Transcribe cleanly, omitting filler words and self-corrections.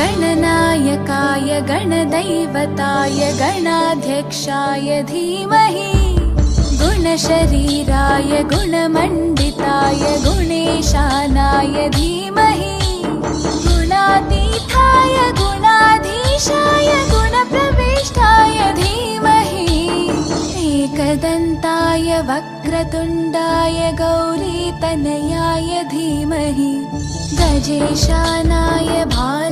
गणनायकाय गणदैवताय गणाध्यक्षाय धीमहि गुणशरीराय गुणमण्डिताय गुणेशानाय धीमहि गुणातीताय गुणाधीशाय गुणप्रविष्टाय धीमहि एकदन्ताय वक्रतुण्डाय गौरीतनयाय धीमहि गजेशानाय भार